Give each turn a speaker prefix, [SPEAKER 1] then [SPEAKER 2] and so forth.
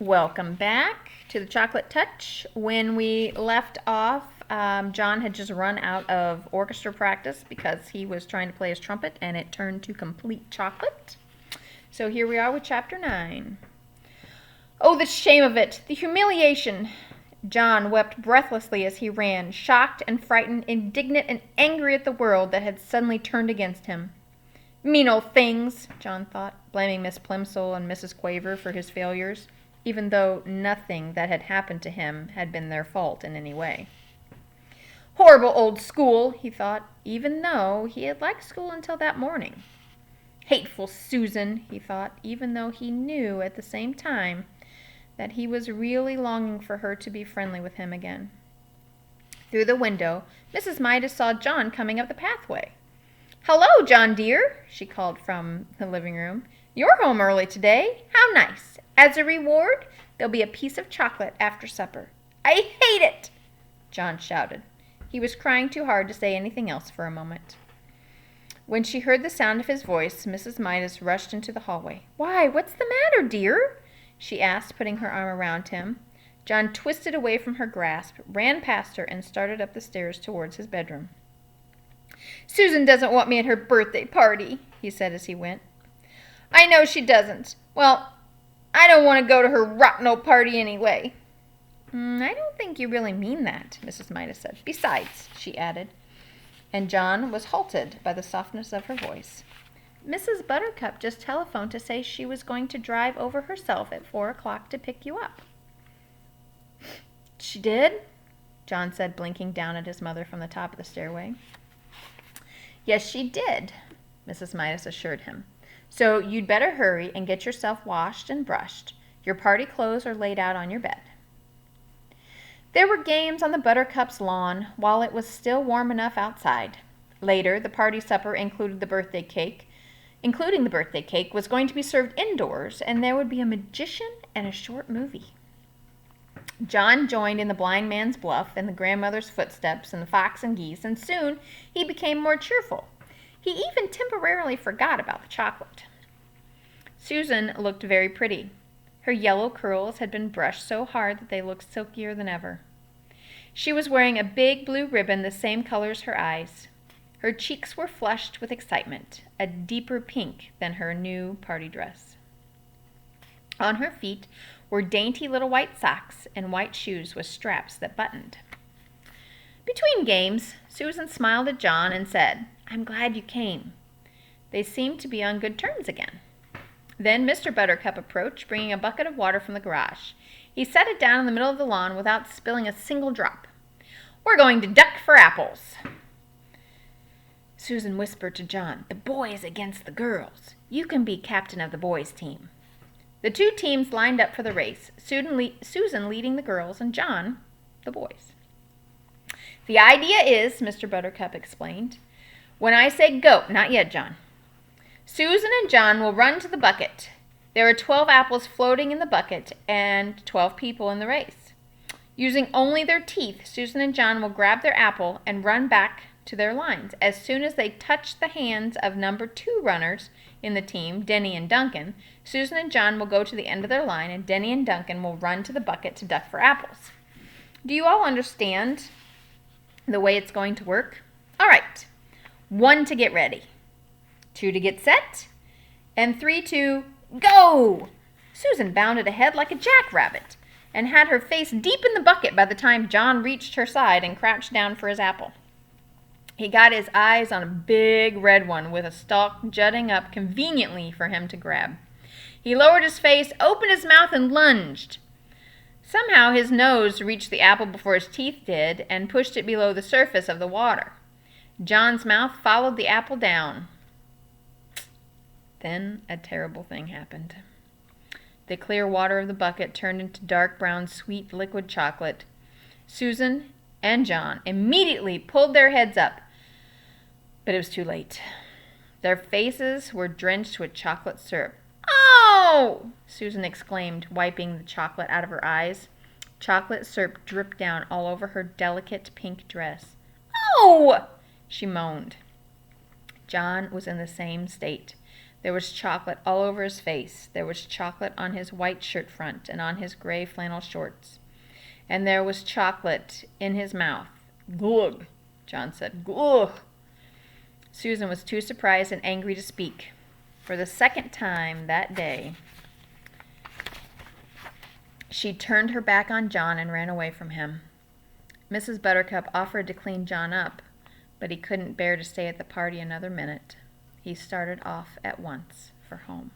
[SPEAKER 1] Welcome back to the Chocolate Touch. When we left off, John had just run out of orchestra practice because he was trying to play his trumpet and it turned to complete chocolate. So here we are with chapter 9. Oh, the shame of it! The humiliation! John wept breathlessly as he ran, shocked and frightened, indignant and angry at the world that had suddenly turned against him. Mean old things, John thought, blaming Miss Plimsoll and Mrs. Quaver for his failures, even though nothing that had happened to him had been their fault in any way. Horrible old school, he thought, even though he had liked school until that morning. Hateful Susan, he thought, even though he knew at the same time that he was really longing for her to be friendly with him again. Through the window, Mrs. Midas saw John coming up the pathway. "Hello, John dear," she called from the living room. "You're home early today. How nice. As a reward, there'll be a piece of chocolate after supper." "I hate it!" John shouted. He was crying too hard to say anything else for a moment. When she heard the sound of his voice, Mrs. Midas rushed into the hallway. "Why, what's the matter, dear?" she asked, putting her arm around him. John twisted away from her grasp, ran past her, and started up the stairs towards his bedroom. "Susan doesn't want me at her birthday party," he said as he went. "I know she doesn't. Well, I don't want to go to her rotten old party anyway." "I don't think you really mean that," Mrs. Midas said. "Besides," she added, and John was halted by the softness of her voice, "Mrs. Buttercup just telephoned to say she was going to drive over herself at 4 o'clock to pick you up." "She did?" John said, blinking down at his mother from the top of the stairway. "Yes, she did," Mrs. Midas assured him. "So you'd better hurry and get yourself washed and brushed. Your party clothes are laid out on your bed." There were games on the Buttercup's lawn while it was still warm enough outside. Later, the party supper including the birthday cake, was going to be served indoors, and there would be a magician and a short movie. John joined in the blind man's bluff and the grandmother's footsteps and the fox and geese, and soon he became more cheerful. He even temporarily forgot about the chocolate. Susan looked very pretty. Her yellow curls had been brushed so hard that they looked silkier than ever. She was wearing a big blue ribbon the same color as her eyes. Her cheeks were flushed with excitement, a deeper pink than her new party dress. On her feet were dainty little white socks and white shoes with straps that buttoned. Between games, Susan smiled at John and said, "I'm glad you came." They seemed to be on good terms again. Then Mr. Buttercup approached, bringing a bucket of water from the garage. He set it down in the middle of the lawn without spilling a single drop. "We're going to duck for apples." Susan whispered to John, "The boys against the girls. You can be captain of the boys' team." The two teams lined up for the race, Susan leading the girls and John the boys. "The idea is," Mr. Buttercup explained, "when I say go, not yet, John. Susan and John will run to the bucket. There are 12 apples floating in the bucket and 12 people in the race. Using only their teeth, Susan and John will grab their apple and run back to their lines. As soon as they touch the hands of number 2 runners in the team, Denny and Duncan, Susan and John will go to the end of their line, and Denny and Duncan will run to the bucket to duck for apples. Do you all understand the way it's going to work? All right. 1 to get ready, 2 to get set, and 3 to go." Susan bounded ahead like a jackrabbit and had her face deep in the bucket by the time John reached her side and crouched down for his apple. He got his eyes on a big red one with a stalk jutting up conveniently for him to grab. He lowered his face, opened his mouth, and lunged. Somehow his nose reached the apple before his teeth did and pushed it below the surface of the water. John's mouth followed the apple down. Then a terrible thing happened. The clear water of the bucket turned into dark brown sweet liquid chocolate. Susan and John immediately pulled their heads up, but it was too late. Their faces were drenched with chocolate syrup. "Oh!" Susan exclaimed, wiping the chocolate out of her eyes. Chocolate syrup dripped down all over her delicate pink dress. "Oh!" she moaned. John was in the same state. There was chocolate all over his face. There was chocolate on his white shirt front and on his gray flannel shorts. And there was chocolate in his mouth. Glug, John said. Glug. Susan was too surprised and angry to speak. For the second time that day, she turned her back on John and ran away from him. Mrs. Buttercup offered to clean John up, but he couldn't bear to stay at the party another minute. He started off at once for home.